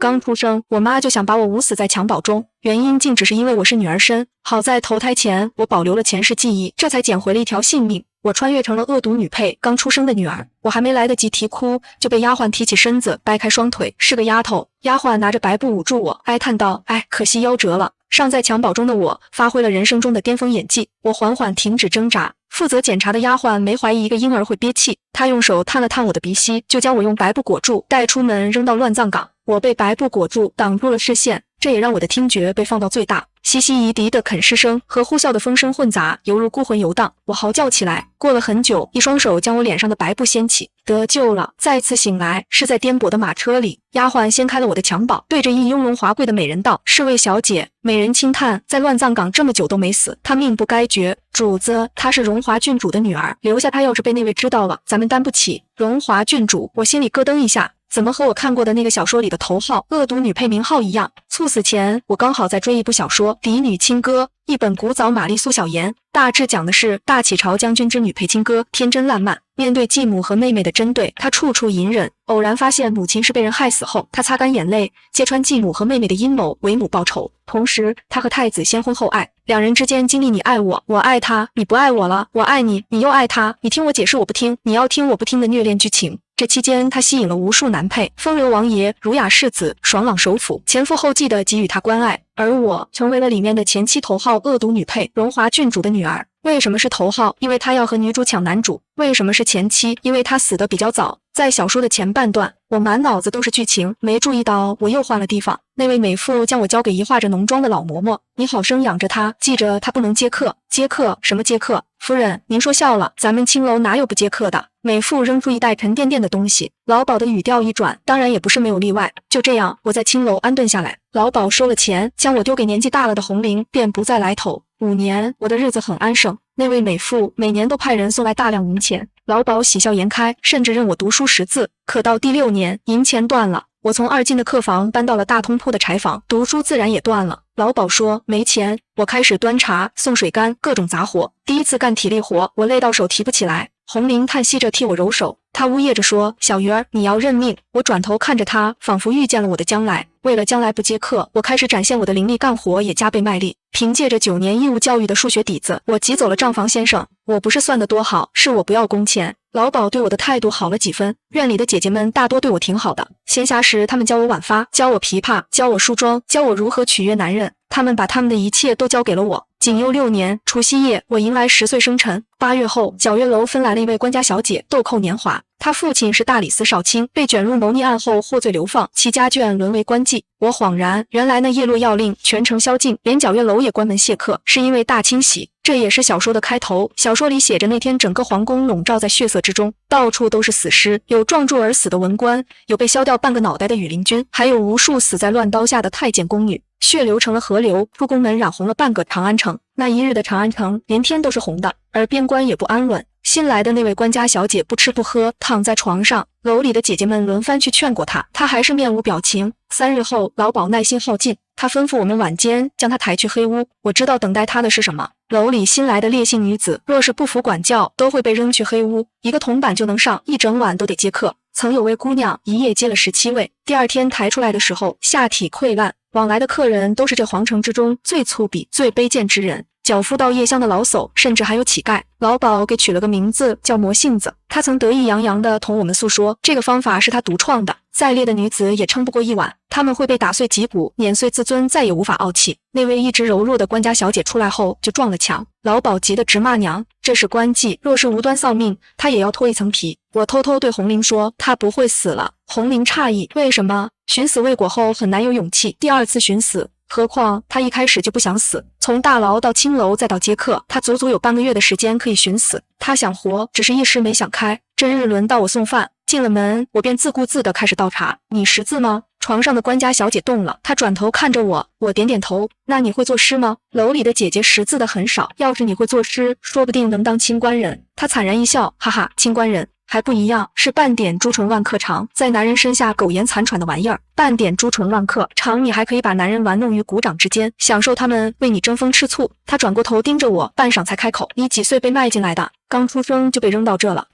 刚出生，我妈就想把我捂死在襁褓中，原因竟只是因为我是女儿身。好在投胎前我保留了前世记忆，这才捡回了一条性命。我穿越成了恶毒女配刚出生的女儿，我还没来得及啼哭，就被丫鬟提起身子，掰开双腿，是个丫头。丫鬟拿着白布捂住我，哀叹道：“哎，可惜夭折了。”尚在襁褓中的我，发挥了人生中的巅峰演技。我缓缓停止挣扎，负责检查的丫鬟没怀疑一个婴儿会憋气，她用手探了探我的鼻息，就将我用白布裹住，带出门扔到乱葬岗。我被白布裹住，挡住了视线，这也让我的听觉被放到最大。淅淅一滴的啃食声和呼啸的风声混杂，犹如孤魂游荡。我嚎叫起来。过了很久，一双手将我脸上的白布掀起，得救了。再次醒来，是在颠簸的马车里。丫鬟掀开了我的襁褓，对着一雍容华贵的美人道：“是位小姐。”美人轻叹，在乱葬岗这么久都没死，她命不该绝。主子，她是荣华郡主的女儿，留下她要是被那位知道了，咱们担不起。荣华郡主，我心里咯噔一下。怎么和我看过的那个小说里的头号恶毒女配名号一样？猝死前，我刚好在追一部小说《嫡女亲歌》，一本古早玛丽苏小言，大致讲的是大起朝将军之女配亲歌，天真烂漫。面对继母和妹妹的针对，她处处隐忍。偶然发现母亲是被人害死后，她擦干眼泪，揭穿继母和妹妹的阴谋，为母报仇。同时，她和太子先婚后爱，两人之间经历你爱我，我爱他，你不爱我了，我爱你，你又爱他，你听我解释我不听，你要听我不听的虐恋剧情。这期间，他吸引了无数男配，风流王爷、儒雅世子、爽朗首辅，前赴后继地给予他关爱，而我成为了里面的前期头号恶毒女配，荣华郡主的女儿。为什么是头号？因为她要和女主抢男主。为什么是前期？因为她死得比较早。在小说的前半段，我满脑子都是剧情，没注意到我又换了地方。那位美妇将我交给一化着浓妆的老嬷嬷，你好生养着她，记着她不能接客。接客？什么接客？夫人，您说笑了，咱们青楼哪有不接客的？美妇扔出一袋沉甸甸的东西，老鸨的语调一转，当然也不是没有例外。就这样，我在青楼安顿下来，老鸨收了钱，将我丢给年纪大了的红菱，便不再来头。5年，我的日子很安生。那位美妇每年都派人送来大量银钱，老鸨喜笑颜开，甚至任我读书识字。可到第6年，银钱断了，我从2进的客房搬到了大通铺的柴房，读书自然也断了。老鸨说没钱，我开始端茶、送水干，各种杂活。第一次干体力活，我累到手提不起来。红菱叹息着替我揉手，她呜咽着说：“小鱼儿，你要认命。”我转头看着她，仿佛预见了我的将来。为了将来不接客，我开始展现我的伶俐，干活也加倍卖力。凭借着9年义务教育的数学底子，我挤走了账房先生。我不是算得多好，是我不要工钱。老鸨对我的态度好了几分，院里的姐姐们大多对我挺好的。闲暇时，她们教我挽发，教我琵琶，教我梳妆，教我如何取悦男人。他们把他们的一切都交给了我。仅又6年，除夕夜，我迎来10岁生辰。8月后，皎月楼分来了一位官家小姐，豆蔻年华。她父亲是大理寺少卿，被卷入谋逆案后获罪流放，其家眷沦为官妓。我恍然，原来那叶落要令全城宵禁，连皎月楼也关门谢客，是因为大清洗。这也是小说的开头。小说里写着，那天整个皇宫笼罩在血色之中，到处都是死尸，有撞柱而死的文官，有被削掉半个脑袋的羽林军，还有无数死在乱刀下的太监宫女。血流成了河流，出宫门染红了半个长安城。那一日的长安城，连天都是红的，而边关也不安稳。新来的那位官家小姐不吃不喝，躺在床上，楼里的姐姐们轮番去劝过她，她还是面无表情。3日后，老鸨耐心耗尽，他吩咐我们晚间将她抬去黑屋。我知道等待她的是什么。楼里新来的烈性女子，若是不服管教，都会被扔去黑屋，一个铜板就能上，一整晚都得接客。曾有位姑娘一夜接了17位，第2天抬出来的时候，下体溃烂。往来的客人都是这皇城之中最粗鄙、最卑贱之人，脚夫到夜乡的老叟，甚至还有乞丐。老鸨给取了个名字叫魔性子，他曾得意洋洋地同我们诉说，这个方法是他独创的，再烈的女子也撑不过一晚，他们会被打碎脊骨，碾碎自尊，再也无法傲气。那位一直柔弱的官家小姐出来后就撞了墙，老鸨急得直骂娘，这是官妓，若是无端丧命，他也要脱一层皮。我偷偷对红菱说，他不会死了。红菱诧异，为什么？寻死未果后很难有勇气第2次寻死，何况他一开始就不想死。从大牢到青楼再到接客，他足足有半个月的时间可以寻死。他想活，只是一时没想开。这日轮到我送饭，进了门，我便自顾自地开始倒茶。你识字吗？床上的官家小姐动了，她转头看着我，我点点头。那你会作诗吗？楼里的姐姐识字的很少，要是你会作诗，说不定能当清官人。她惨然一笑，哈哈，清官人还不一样，是半点朱唇万克长，在男人身下苟延残喘的玩意儿。半点朱唇万克长，你还可以把男人玩弄于股掌之间，享受他们为你争风吃醋。他转过头盯着我，半晌才开口，你几岁被卖进来的？刚出生就被扔到这了。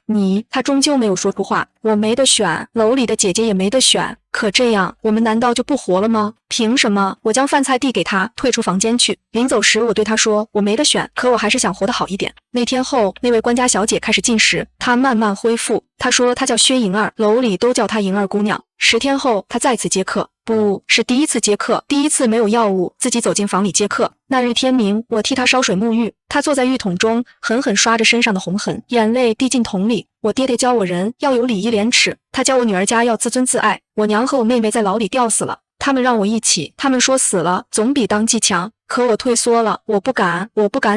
他终究没有说出话。我没得选，楼里的姐姐也没得选。可这样，我们难道就不活了吗？凭什么？我将饭菜递给他，退出房间去。临走时，我对他说，我没得选，可我还是想活得好一点。那天后，那位官家小姐开始进食，她慢慢恢复。她说她叫薛莹儿，楼里都叫她莹儿姑娘。10天后，她再次接客，不是第一次接客，第一次没有药物，自己走进房里接客。那日天明，我替她烧水沐浴，她坐在浴桶中，狠狠刷着身上的红痕，眼泪滴进桶里。我爹爹教我人要有礼义廉耻，他教我女儿家要自尊自爱。我娘和我妹妹在牢里吊死了，他们让我一起，他们说死了总比当即强，可我退缩了，我不敢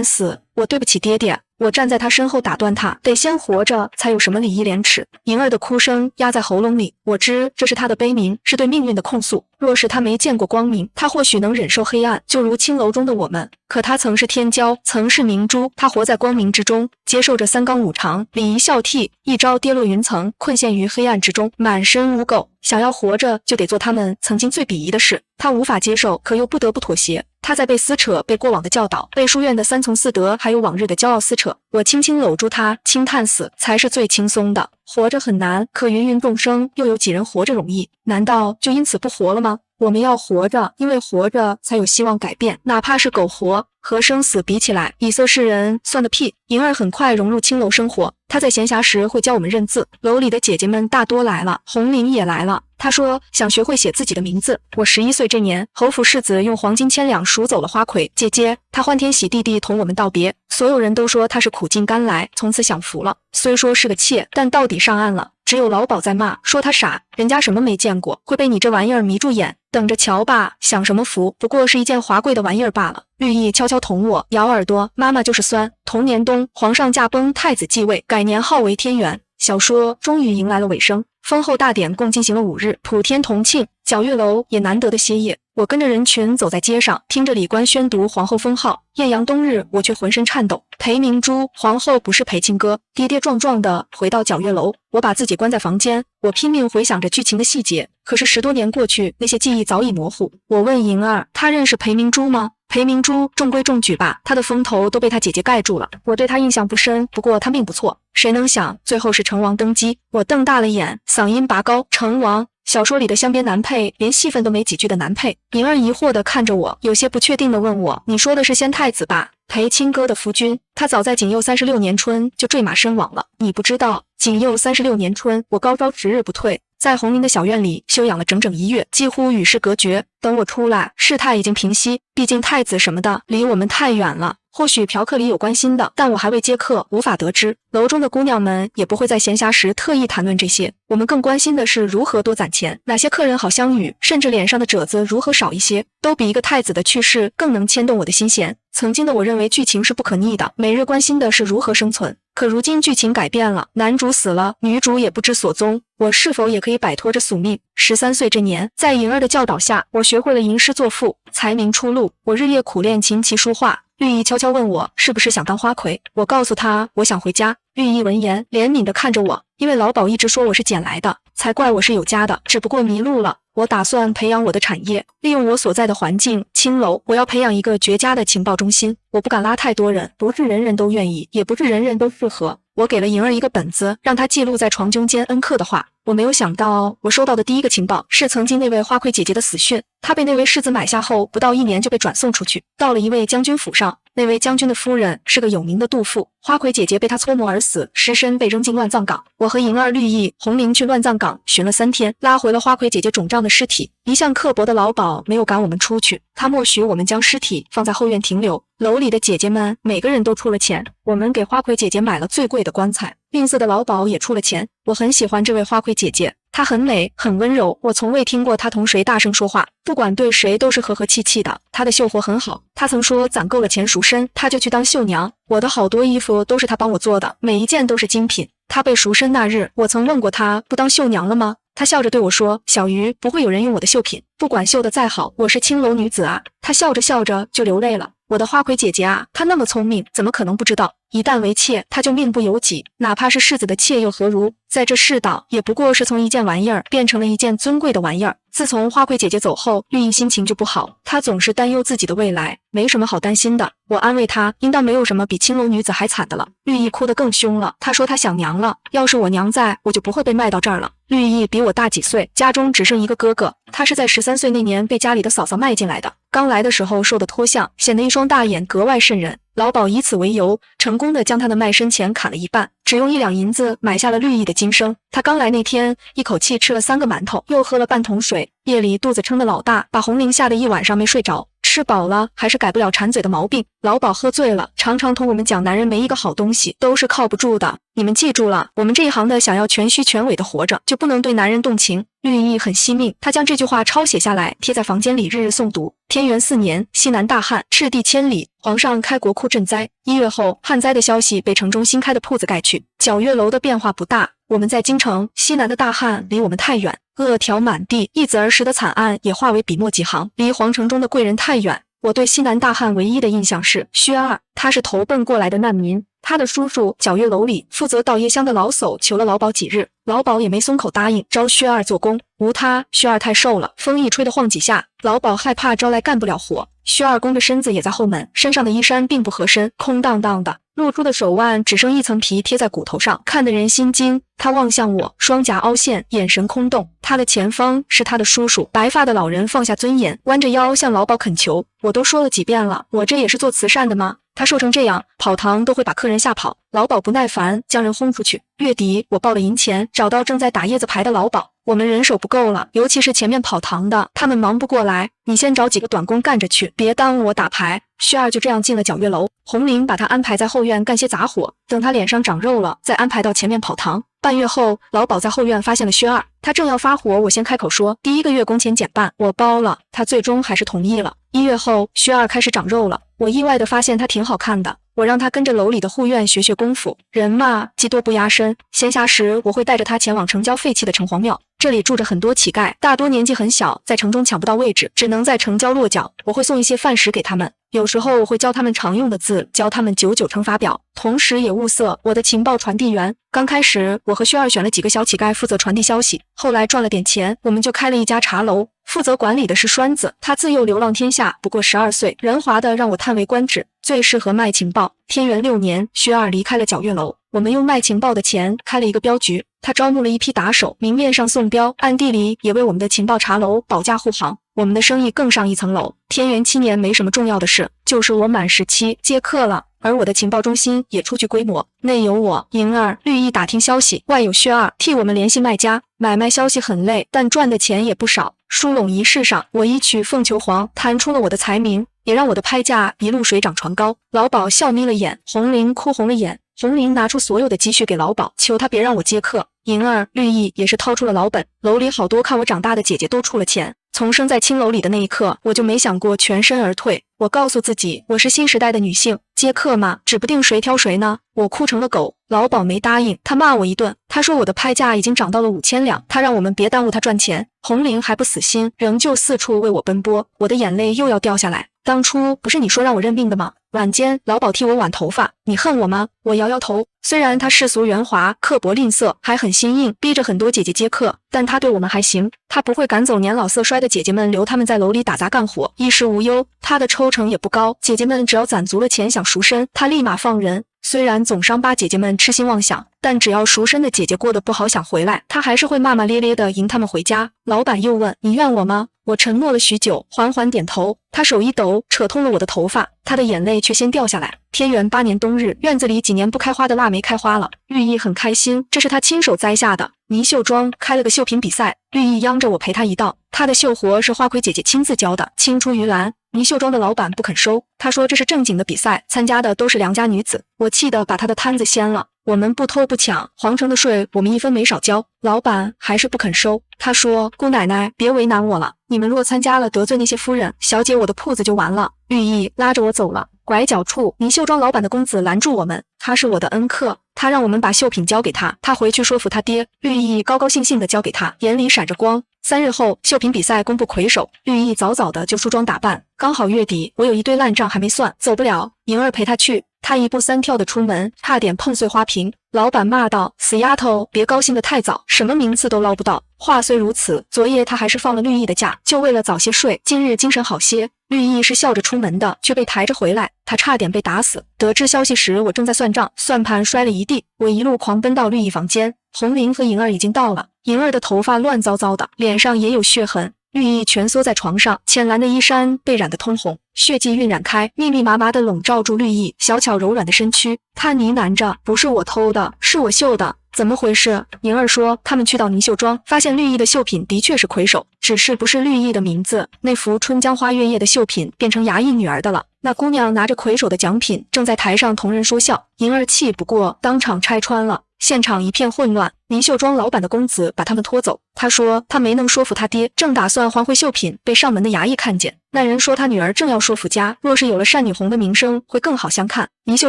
死，我对不起爹爹。我站在他身后打断他，得先活着才有什么礼义廉耻。莹儿的哭声压在喉咙里，我知这是他的悲鸣，是对命运的控诉。若是他没见过光明，他或许能忍受黑暗，就如青楼中的我们。可他曾是天骄，曾是明珠，他活在光明之中，接受着三纲五常，礼仪孝悌，一朝跌落云层，困陷于黑暗之中，满身污垢。想要活着，就得做他们曾经最鄙夷的事。他无法接受，可又不得不妥协。他在被撕扯，被过往的教导，被书院的3从4德，还有往日的骄傲撕扯。我轻轻搂住他，轻叹死才是最轻松的。活着很难，可芸芸众生，又有几人活着容易？难道就因此不活了吗？我们要活着，因为活着才有希望改变，哪怕是苟活。和生死比起来，以色侍人算个屁。莹儿很快融入青楼生活，她在闲暇时会教我们认字。楼里的姐姐们大多来了，红玲也来了。她说想学会写自己的名字。我11岁这年，侯府世子用黄金千两赎走了花魁姐姐，她欢天喜地地同我们道别。所有人都说她是苦尽甘来，从此享福了。虽说是个妾，但到底上岸了。只有老鸨在骂，说他傻，人家什么没见过，会被你这玩意儿迷住眼，等着瞧吧，享什么福，不过是一件华贵的玩意儿罢了。绿意悄悄捅我，咬耳朵，妈妈就是酸。同年冬，皇上驾崩，太子继位，改年号为天元。小说终于迎来了尾声，封后大典共进行了5日，普天同庆，皎月楼也难得的歇业。我跟着人群走在街上，听着礼官宣读皇后封号。艳阳冬日，我却浑身颤抖。裴明珠皇后不是裴青哥，跌跌撞撞地回到皎月楼。我把自己关在房间，我拼命回想着剧情的细节，可是10多年过去，那些记忆早已模糊。我问莹儿，她认识裴明珠吗？裴明珠中规中矩吧，她的风头都被她姐姐盖住了。我对她印象不深，不过她命不错。谁能想最后是成王登基？我瞪大了眼，嗓音拔高，成王。小说里的镶边男配，连戏份都没几句的男配。莹儿疑惑地看着我，有些不确定地问我，你说的是先太子吧？裴青哥的夫君，他早在景佑36年春就坠马身亡了。你不知道，景佑36年春，我高招值日不退，在红林的小院里休养了整整1月，几乎与世隔绝。等我出来，事态已经平息，毕竟太子什么的离我们太远了。或许嫖客里有关心的，但我还未接客，无法得知。楼中的姑娘们也不会在闲暇时特意谈论这些，我们更关心的是如何多攒钱，哪些客人好相遇，甚至脸上的褶子如何少一些，都比一个太子的去世更能牵动我的心弦。曾经的我认为剧情是不可逆的，每日关心的是如何生存。可如今剧情改变了，男主死了，女主也不知所踪，我是否也可以摆脱这宿命？13岁这年，在莹儿的教导下，我学会了吟诗作赋，才名初露。我日夜苦练琴棋书画。绿意悄悄问我是不是想当花魁，我告诉他我想回家。绿意闻言怜悯地看着我，因为老鸨一直说我是捡来的，才怪我是有家的，只不过迷路了。我打算培养我的产业，利用我所在的环境青楼，我要培养一个绝佳的情报中心。我不敢拉太多人，不是人人都愿意，也不是人人都适合。我给了莹儿一个本子，让她记录在床中间恩客的话。我没有想到，我收到的第一个情报是曾经那位花魁姐姐的死讯。她被那位世子买下后，不到1年就被转送出去，到了一位将军府上。那位将军的夫人是个有名的妒妇，花魁姐姐被他搓磨而死，尸身被扔进乱葬岗。我和莹儿、绿意、红玲去乱葬岗寻了3天，拉回了花魁姐姐肿胀的尸体。一向刻薄的老鸨没有赶我们出去，他默许我们将尸体放在后院停留。楼里的姐姐们每个人都出了钱，我们给花魁姐姐买了最贵的棺材。吝啬的老鸨也出了钱。我很喜欢这位花魁姐姐，她很美，很温柔，我从未听过她同谁大声说话，不管对谁都是和和气气的。她的绣活很好，她曾说攒够了钱赎身，她就去当绣娘。我的好多衣服都是她帮我做的，每一件都是精品。她被赎身那日，我曾问过她不当绣娘了吗？她笑着对我说，小鱼，不会有人用我的绣品，不管绣得再好，我是青楼女子啊。她笑着笑着就流泪了。我的花魁姐姐啊，她那么聪明，怎么可能不知道？一旦为妾，他就命不由己，哪怕是世子的妾又何如？在这世道，也不过是从一件玩意儿变成了一件尊贵的玩意儿。自从花魁姐姐走后，绿意心情就不好，她总是担忧自己的未来，没什么好担心的。我安慰她，应当没有什么比青楼女子还惨的了。绿意哭得更凶了，她说她想娘了，要是我娘在，我就不会被卖到这儿了。绿意比我大几岁，家中只剩一个哥哥，他是在13岁那年被家里的嫂嫂卖进来的。刚来的时候受的脱相，显得一双大眼格外瘆人。老鸨以此为由，成功的将他的卖身钱砍了一半，只用1两银子买下了绿意的今生。他刚来那天，一口气吃了3个馒头，又喝了半桶水，夜里肚子撑得老大，把红玲吓得一晚上没睡着。吃饱了还是改不了馋嘴的毛病。老鸨喝醉了，常常同我们讲，男人没一个好东西，都是靠不住的。你们记住了，我们这一行的想要全虚全伪的活着，就不能对男人动情。绿意很惜命，他将这句话抄写下来，贴在房间里，日日诵读。天元4年，西南大旱，赤地千里，皇上开国库赈灾。1月后，旱灾的消息被城中新开的铺子盖去。皎月楼的变化不大，我们在京城，西南的大旱离我们太远，恶条满地，一子而食的惨案也化为笔墨几行，离皇城中的贵人太远。我对西南大旱唯一的印象是薛二，他是投奔过来的难民。他的叔叔皎月楼里负责稻叶乡的老叟求了老鸨几日，老鸨也没松口答应招薛二做工。无他，薛二太瘦了，风一吹的晃几下，老鸨害怕招来干不了活。薛二弓着身子也在后门，身上的衣衫并不合身，空荡荡的，露出的手腕只剩一层皮贴在骨头上，看得人心惊。他望向我，双颊凹陷，眼神空洞。他的前方是他的叔叔，白发的老人放下尊严，弯着腰向老鸨恳求。我都说了几遍了，我这也是做慈善的吗？他瘦成这样，跑堂都会把客人吓跑。老鸨不耐烦，将人轰出去。月底我报了银钱，找到正在打叶子牌的老鸨。我们人手不够了，尤其是前面跑堂的，他们忙不过来。你先找几个短工干着去，别耽误我打牌。薛二就这样进了皎月楼，红玲把他安排在后院干些杂活，等他脸上长肉了，再安排到前面跑堂。半月后，老鸨在后院发现了薛二，他正要发火，我先开口说，第1个月工钱减半，我包了。他最终还是同意了。1月后，薛二开始长肉了，我意外地发现他挺好看的。我让他跟着楼里的护院学学功夫，人嘛，技多不压身。闲暇时，我会带着他前往城郊废弃的城隍庙，这里住着很多乞丐，大多年纪很小，在城中抢不到位置，只能在城郊落脚。我会送一些饭食给他们，有时候我会教他们常用的字，教他们99乘法表，同时也物色我的情报传递员。刚开始，我和薛二选了几个小乞丐负责传递消息，后来赚了点钱，我们就开了一家茶楼，负责管理的是栓子，他自幼流浪天下，不过12岁，人滑的让我叹为观止，最适合卖情报。天元6年，薛二离开了皎月楼，我们用卖情报的钱开了一个镖局，他招募了一批打手，明面上送镖，暗地里也为我们的情报茶楼保驾护航，我们的生意更上一层楼。天元7年没什么重要的事，就是我满17接客了，而我的情报中心也初具规模，内有我、莹儿、绿意打听消息，外有薛二替我们联系卖家。买卖消息很累，但赚的钱也不少。疏拢仪式上，我一曲凤求凰，弹出了我的才名，也让我的拍价一路水涨船高。老鸨笑眯了眼，红玲哭红了眼。红玲拿出所有的积蓄给老鸨，求他别让我接客。莹儿、绿意也是掏出了老本，楼里好多看我长大的姐姐都出了钱。从生在青楼里的那一刻，我就没想过全身而退。我告诉自己，我是新时代的女性，接客嘛，指不定谁挑谁呢。我哭成了狗，老鸨没答应，他骂我一顿。他说我的拍价已经涨到了5000两，他让我们别耽误他赚钱。红玲还不死心，仍旧四处为我奔波，我的眼泪又要掉下来。当初不是你说让我认命的吗？晚间，老鸨替我挽头发，你恨我吗？我摇摇头。虽然他世俗圆滑，刻薄吝啬，还很心硬，逼着很多姐姐接客，但他对我们还行。他不会赶走年老色衰的姐姐们，留他们在楼里打杂干活，衣食无忧。他的抽成也不高，姐姐们只要攒足了钱想赎身，他立马放人。虽然总伤疤姐姐们痴心妄想，但只要赎身的姐姐过得不好想回来，他还是会骂骂咧咧地迎他们回家。老板又问，你怨我吗？我沉默了许久，缓缓点头。他手一抖，扯通了我的头发，他的眼泪却先掉下来。天元8年冬日，院子里几年不开花的腊梅开花了，绿意很开心，这是他亲手栽下的。倪秀庄开了个绣品比赛，绿意央着我陪他一道，他的绣活是花魁姐姐亲自教的，青出于蓝。倪秀庄的老板不肯收，他说这是正经的比赛，参加的都是良家女子。我气得把他的摊子掀了。我们不偷不抢，皇城的税我们一分没少交，老板还是不肯收。他说，姑奶奶别为难我了，你们若参加了得罪那些夫人小姐，我的铺子就完了。绿意拉着我走了，拐角处倪秀庄老板的公子拦住我们，他是我的恩客，他让我们把绣品交给他，他回去说服他爹。绿意高高兴兴地交给他，眼里闪着光。3日后，绣品比赛公布魁首，绿意早早的就梳妆打扮，刚好月底，我有一堆烂账还没算，走不了。莹儿陪他去，他一步三跳的出门，差点碰碎花瓶。老板骂道：“死丫头，别高兴得太早，什么名次都捞不到。”话虽如此，昨夜他还是放了绿意的假，就为了早些睡，今日精神好些。绿意是笑着出门的，却被抬着回来，他差点被打死。得知消息时，我正在算账，算盘摔了一地，我一路狂奔到绿意房间。红玲和莹儿已经到了，莹儿的头发乱糟糟的，脸上也有血痕。绿意蜷缩在床上，浅蓝的衣衫被染得通红，血迹晕染开，密密麻麻地笼罩住绿意小巧柔软的身躯。她呢喃着：“不是我偷的，是我绣的。”怎么回事？莹儿说，他们去到泥绣庄，发现绿意的绣品的确是魁首，只是不是绿意的名字。那幅春江花月夜的绣品变成衙役女儿的了。那姑娘拿着魁首的奖品，正在台上同人说笑。莹儿气不过，当场拆穿了。现场一片混乱，泥绣庄老板的公子把他们拖走。他说他没能说服他爹，正打算还回绣品，被上门的衙役看见。那人说他女儿正要说服家，若是有了单女红的名声，会更好相看。泥绣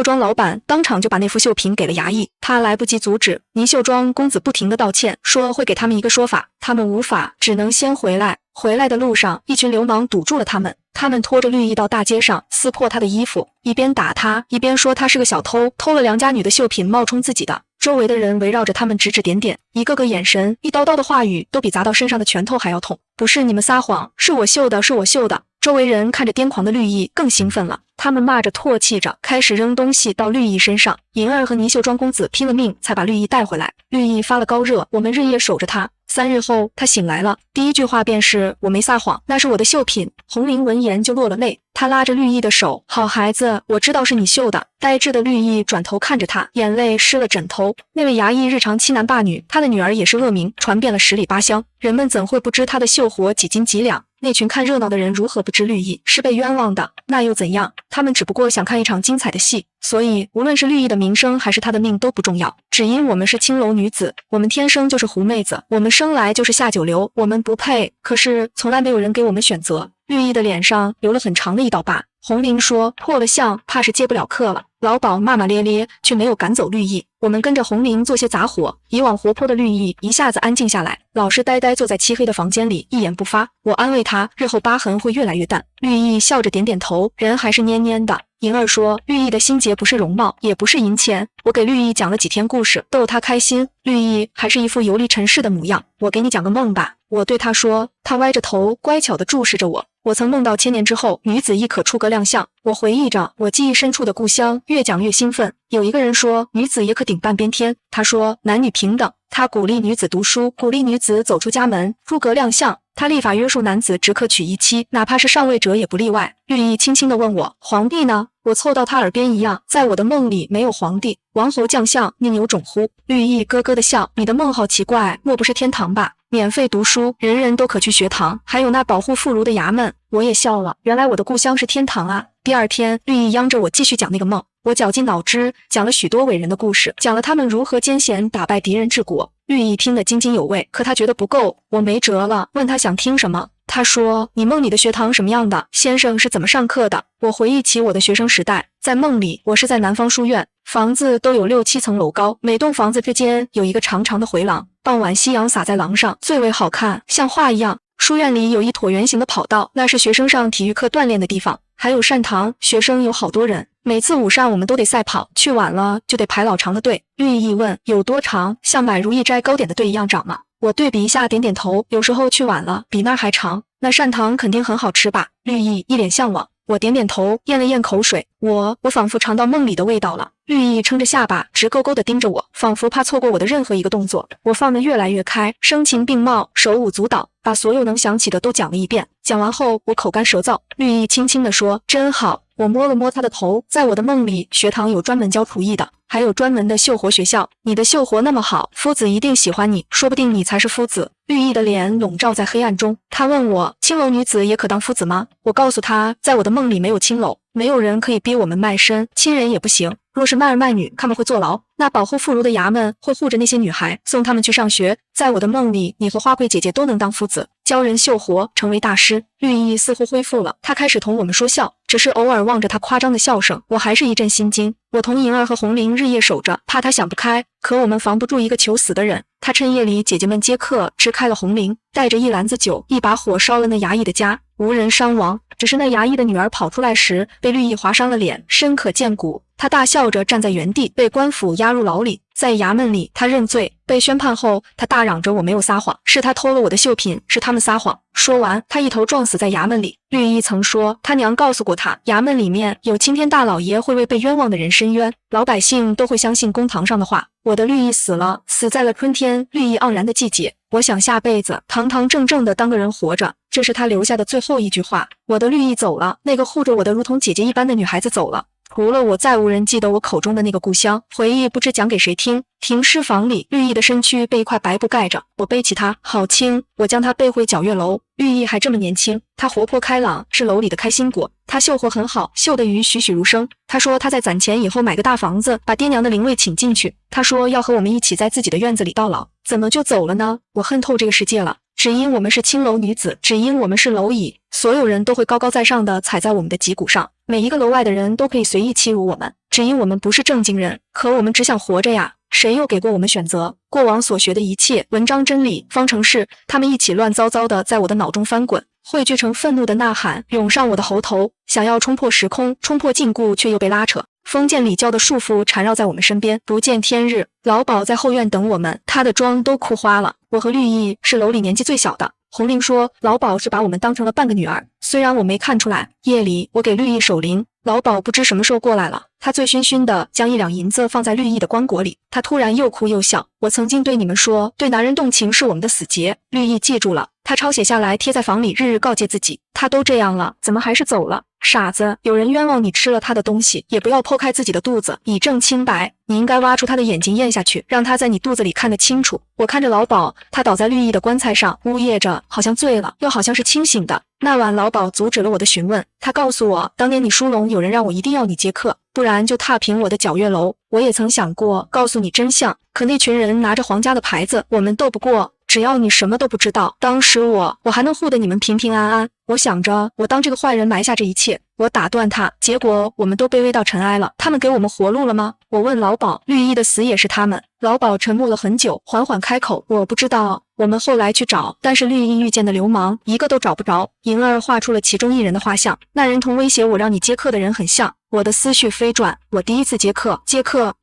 庄老板当场就把那幅绣品给了衙役，他来不及阻止。泥绣庄公子不停地道歉，说会给他们一个说法，他们无法，只能先回来。回来的路上，一群流氓堵住了他们。他们拖着绿意到大街上，撕破他的衣服，一边打他，一边说他是个小偷，偷了良家女的绣品冒充自己的。周围的人围绕着他们指指点点，一个个眼神，一刀刀的话语都比砸到身上的拳头还要痛。不是你们撒谎，是我绣的，是我绣的。周围人看着癫狂的绿意更兴奋了，他们骂着唾弃着，开始扔东西到绿意身上。莹儿和泥绣庄公子拼了命才把绿意带回来。绿意发了高热，我们日夜守着他。3日后，他醒来了，第一句话便是：“我没撒谎，那是我的绣品。”红玲闻言就落了泪，她拉着绿意的手：“好孩子，我知道是你绣的。”呆滞的绿意转头看着他，眼泪湿了枕头。那位衙役日常欺男霸女，他的女儿也是恶名，传遍了10里8乡，人们怎会不知他的绣活几斤几两？那群看热闹的人如何不知绿意是被冤枉的？那又怎样？他们只不过想看一场精彩的戏。所以无论是绿意的名声还是她的命都不重要，只因我们是青楼女子，我们天生就是狐妹子，我们生来就是下九流，我们不配。可是从来没有人给我们选择。绿意的脸上留了很长的一道疤。红玲说破了相，怕是接不了客了。老鸨骂骂咧咧，却没有赶走绿意。我们跟着红玲做些杂活，以往活泼的绿意一下子安静下来，老实呆呆坐在漆黑的房间里，一言不发。我安慰她，日后疤痕会越来越淡。绿意笑着点点头，人还是蔫蔫的。莹儿说，绿意的心结不是容貌，也不是银钱。我给绿意讲了几天故事，逗她开心。绿意还是一副游离尘世的模样。我给你讲个梦吧，我对她说。她歪着头，乖巧地注视着我。我曾梦到千年之后，女子亦可出阁亮相。我回忆着我记忆深处的故乡，越讲越兴奋。有一个人说，女子也可顶半边天。他说，男女平等。他鼓励女子读书，鼓励女子走出家门，出阁亮相。他立法约束男子只可娶一妻，哪怕是上位者也不例外。绿意轻轻地问我，皇帝呢？我凑到他耳边一样，在我的梦里没有皇帝，王侯将相宁有种乎？绿意咯咯地笑，你的梦好奇怪，莫不是天堂吧？免费读书，人人都可去学堂，还有那保护妇孺的衙门。我也笑了，原来我的故乡是天堂啊。第二天，绿意央着我继续讲那个梦，我绞尽脑汁讲了许多伟人的故事，讲了他们如何艰险打败敌人治国。绿意听得津津有味，可他觉得不够，我没辙了，问他想听什么。他说，你梦里的学堂什么样的？先生是怎么上课的？我回忆起我的学生时代，在梦里我是在南方书院，房子都有6、7层楼高，每栋房子之间有一个长长的回廊，傍晚夕阳洒在廊上，最为好看，像画一样。书院里有一椭圆形的跑道，那是学生上体育课锻炼的地方，还有膳堂，学生有好多人，每次午膳我们都得赛跑，去晚了就得排老长的队。绿意问，有多长？像买如意斋糕点的队一样长吗？我对比一下，点点头，有时候去晚了比那儿还长。那膳堂肯定很好吃吧？绿意一脸向往。我点点头，咽了咽口水。我仿佛尝到梦里的味道了。绿意撑着下巴，直勾勾地盯着我，仿佛怕错过我的任何一个动作。我放得越来越开，声情并茂，手舞足蹈，把所有能想起的都讲了一遍。讲完后，我口干舌燥。绿意轻轻地说：“真好。”我摸了摸他的头，在我的梦里，学堂有专门教厨艺的，还有专门的绣活学校。你的绣活那么好，夫子一定喜欢你，说不定你才是夫子。绿意的脸笼罩在黑暗中，他问我，青楼女子也可当夫子吗？我告诉他，在我的梦里没有青楼，没有人可以逼我们卖身，亲人也不行。若是卖儿卖女，他们会坐牢，那保护妇孺的衙门会护着那些女孩，送他们去上学。在我的梦里，你和花桂姐姐都能当夫子，教人绣活，成为大师。绿意似乎恢复了，他开始同我们说笑，只是偶尔望着他夸张的笑声，我还是一阵心惊。我同莹儿和红玲日夜守着，怕他想不开，可我们防不住一个求死的人。他趁夜里姐姐们接客，支开了红铃，带着一篮子酒，一把火烧了那衙役的家，无人伤亡。只是那衙役的女儿跑出来时，被绿意划伤了脸，深可见骨。他大笑着站在原地，被官府押入牢里。在衙门里，他认罪，被宣判后，他大嚷着我没有撒谎，是他偷了我的绣品，是他们撒谎。说完，他一头撞死在衙门里。绿意曾说，他娘告诉过他，衙门里面有青天大老爷会为被冤枉的人伸冤，老百姓都会相信公堂上的话。我的绿意死了，死在了春天绿意盎然的季节。我想下辈子堂堂正正的当个人活着，这是他留下的最后一句话。我的绿意走了，那个护着我的如同姐姐一般的女孩子走了。除了我，再无人记得我口中的那个故乡。回忆不知讲给谁听。停尸房里，绿意的身躯被一块白布盖着，我背起她，好轻。我将她背回皎月楼。绿意还这么年轻，她活泼开朗，是楼里的开心果。她绣活很好，绣得鱼栩栩如生。她说她在攒钱以后买个大房子，把爹娘的灵位请进去。她说要和我们一起在自己的院子里到老。怎么就走了呢？我恨透这个世界了。只因我们是青楼女子，只因我们是蝼蚁，所有人都会高高在上的踩在我们的脊骨上，每一个楼外的人都可以随意欺辱我们。只因我们不是正经人，可我们只想活着呀。谁又给过我们选择？过往所学的一切文章真理方程式，他们一起乱糟糟的在我的脑中翻滚，汇聚成愤怒的呐喊，涌上我的喉头，想要冲破时空，冲破禁锢，却又被拉扯。封建礼教的束缚缠绕在我们身边，不见天日。老鸨在后院等我们，他的妆都哭花了。我和绿意是楼里年纪最小的。红玲说，老鸨是把我们当成了半个女儿，虽然我没看出来。夜里，我给绿意守灵，老鸨不知什么时候过来了，他醉醺醺的将1两银子放在绿意的棺椁里，他突然又哭又笑。我曾经对你们说，对男人动情是我们的死结，绿意记住了，他抄写下来贴在房里，日日告诫自己。他都这样了，怎么还是走了？傻子，有人冤枉你吃了他的东西，也不要剖开自己的肚子以证清白，你应该挖出他的眼睛咽下去，让他在你肚子里看得清楚。我看着老鸨，他倒在绿意的棺材上，呜咽着，好像醉了，又好像是清醒的。那晚老鸨阻止了我的询问，他告诉我，当年你疏拢有人让我一定要你接客，不然就踏平我的皎月楼。我也曾想过告诉你真相，可那群人拿着皇家的牌子，我们斗不过。只要你什么都不知道，当时我还能护得你们平平安安。我想着，我当这个坏人埋下这一切，我打断他，结果我们都卑微到尘埃了。他们给我们活路了吗？我问老鸨，绿意的死也是他们。老鸨沉默了很久，缓缓开口，我不知道。我们后来去找，但是绿意遇见的流氓一个都找不着。莹儿画出了其中一人的画像，那人同威胁我让你接客的人很像。我的思绪飞转，我第一次接客，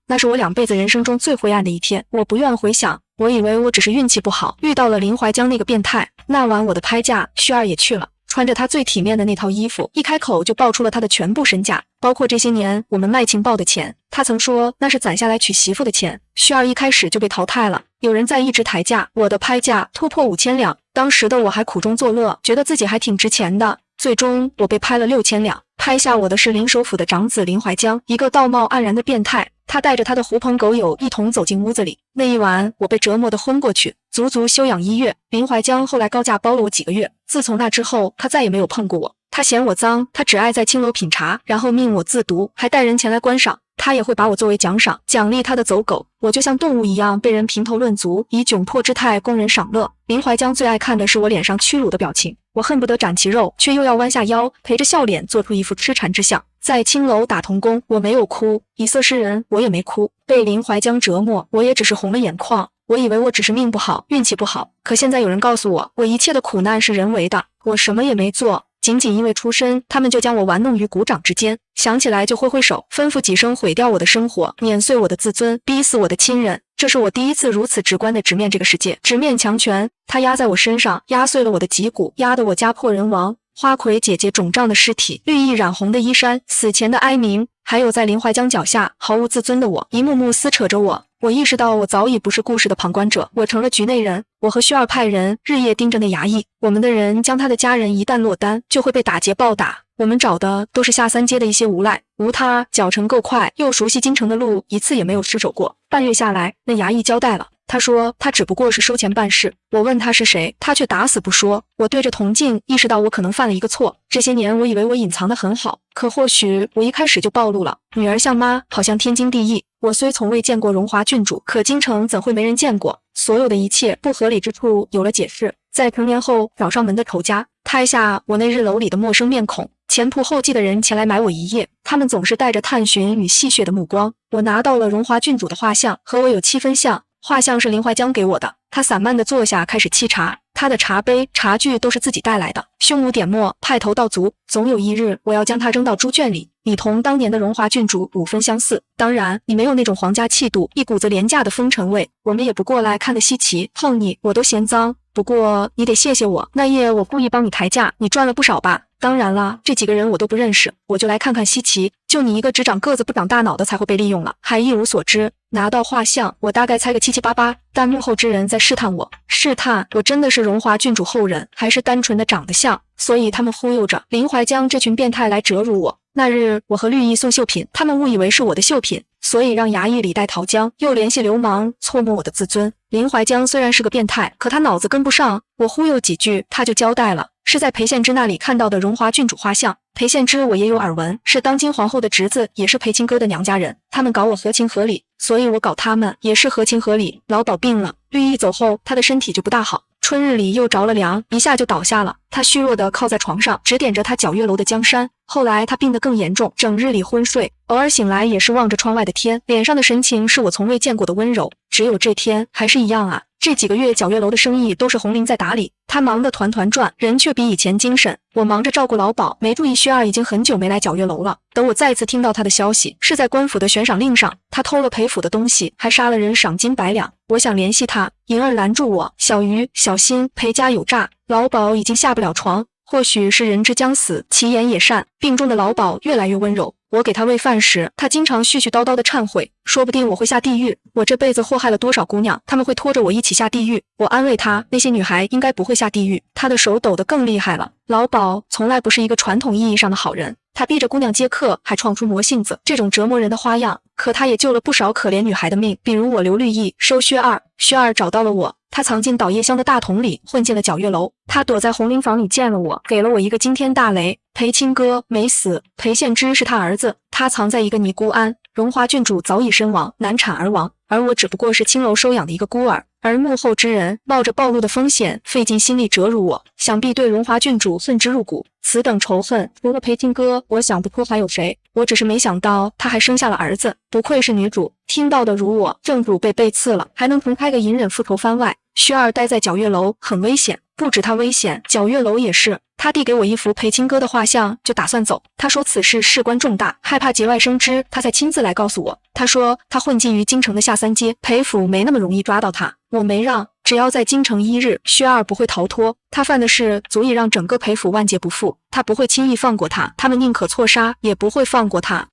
那是我2辈子人生中最灰暗的一天。我不愿回想，我以为我只是运气不好，遇到了林怀江那个变态。那晚我的拍价，旭儿也去了，穿着他最体面的那套衣服，一开口就爆出了他的全部身价，包括这些年我们卖情报的钱。他曾说那是攒下来娶媳妇的钱。旭儿一开始就被淘汰了，有人在一直抬价，我的拍价突破5000两，当时的我还苦中作乐，觉得自己还挺值钱的。最终我被拍了6000两，拍下我的是林首府的长子林怀江，一个道貌岸然的变态。他带着他的狐朋狗友一同走进屋子里，那一晚我被折磨得昏过去，足足休养1月。林怀江后来高价包了我几个月，自从那之后他再也没有碰过我。他嫌我脏，他只爱在青楼品茶，然后命我自读，还带人前来观赏。他也会把我作为奖赏，奖励他的走狗。我就像动物一样被人评头论足，以窘迫之态供人赏乐。林怀江最爱看的是我脸上屈辱的表情，我恨不得斩其肉，却又要弯下腰，陪着笑脸做出一副痴缠之相。在青楼打童工，我没有哭；以色示人，我也没哭。被林怀江折磨，我也只是红了眼眶。我以为我只是命不好，运气不好，可现在有人告诉我，我一切的苦难是人为的，我什么也没做。仅仅因为出身，他们就将我玩弄于股掌之间，想起来就挥挥手，吩咐几声毁掉我的生活，碾碎我的自尊，逼死我的亲人。这是我第一次如此直观地直面这个世界，直面强权。他压在我身上，压碎了我的脊骨，压得我家破人亡。花魁姐姐肿胀的尸体，绿意染红的衣衫，死前的哀鸣，还有在林怀江脚下毫无自尊的我，一幕幕撕扯着我。我意识到我早已不是故事的旁观者，我成了局内人。我和旭儿派人日夜盯着那衙役，我们的人将他的家人一旦落单，就会被打劫暴打。我们找的都是下3街的一些无赖，无他脚程够快，又熟悉京城的路，一次也没有失手过。半月下来，那衙役交代了。他说他只不过是收钱办事。我问他是谁，他却打死不说。我对着铜镜意识到我可能犯了一个错。这些年我以为我隐藏得很好，可或许我一开始就暴露了。女儿像妈，好像天经地义。我虽从未见过荣华郡主，可京城怎会没人见过？所有的一切不合理之处有了解释。在成年后找上门的仇家，拍下我那日楼里的陌生面孔。前仆后继的人前来买我一夜，他们总是带着探寻与戏谑的目光。我拿到了荣华郡主的画像，和我有7分像。画像是林怀江给我的。他散漫地坐下，开始沏茶。他的茶杯、茶具都是自己带来的，胸无点墨，派头到足。总有一日，我要将他扔到猪圈里。你同当年的荣华郡主5分相似，当然你没有那种皇家气度，一股子廉价的风尘味。我们也不过来看个稀奇，碰你我都嫌脏。不过你得谢谢我，那夜我故意帮你抬价，你赚了不少吧？当然啦，这几个人我都不认识，我就来看看稀奇。就你一个只长个子不长大脑的才会被利用了，还一无所知。拿到画像，我大概猜个七七八八，但幕后之人在试探我，试探我真的是荣华郡主后人，还是单纯的长得像。所以他们忽悠着林怀江这群变态来折辱我。那日我和绿意送绣品，他们误以为是我的绣品，所以让衙役李代桃僵，又联系流氓搓磨我的自尊。林怀江虽然是个变态，可他脑子跟不上，我忽悠几句他就交代了，是在裴献之那里看到的荣华郡主画像。裴献之我也有耳闻，是当今皇后的侄子，也是裴青哥的娘家人，他们搞我合情合理，所以我搞他们也是合情合理。老鸨病了，绿意走后，他的身体就不大好，春日里又着了凉，一下就倒下了。他虚弱地靠在床上，指点着他皎月楼的江山。后来他病得更严重，整日里昏睡，偶尔醒来也是望着窗外的天，脸上的神情是我从未见过的温柔。只有这天还是一样啊，这几个月皎月楼的生意都是红菱在打理，他忙得团团转，人却比以前精神。我忙着照顾老鸨，没注意薛二已经很久没来皎月楼了。等我再次听到他的消息，是在官府的悬赏令上，他偷了裴府的东西，还杀了人，赏金100两。我想联系他，银儿拦住我，小鱼小心，裴家有诈，老鸨已经下不了床。或许是人之将死，其言也善。病中的老鸨越来越温柔，我给他喂饭时，他经常絮絮叨叨的忏悔，说不定我会下地狱。我这辈子祸害了多少姑娘，他们会拖着我一起下地狱。我安慰他，那些女孩应该不会下地狱。他的手抖得更厉害了。老鸨从来不是一个传统意义上的好人，他逼着姑娘接客，还创出魔性子这种折磨人的花样。可他也救了不少可怜女孩的命，比如我刘绿意收薛二，薛二找到了我。他藏进倒夜香的大桶里，混进了皎月楼。他躲在红菱房里见了我，给了我一个惊天大雷。裴青哥没死，裴献之是他儿子，他藏在一个尼姑庵。荣华郡主早已身亡，难产而亡，而我只不过是青楼收养的一个孤儿。而幕后之人冒着暴露的风险，费尽心力折辱我，想必对荣华郡主恨之入骨。此等仇恨，除了裴青哥，我想不出还有谁。我只是没想到她还生下了儿子，不愧是女主，听到的如我。正主被背刺了，还能重开个隐忍复仇番外。薛二待在皎月楼很危险，不止他危险，皎月楼也是。他递给我一幅裴青哥的画像，就打算走。他说此事事关重大，害怕节外生枝，他才亲自来告诉我。他说他混迹于京城的下三街，裴府没那么容易抓到他。我没让，只要在京城1日，薛二不会逃脱。他犯的事足以让整个裴府万劫不复，他不会轻易放过他，他们宁可错杀，也不会放过他。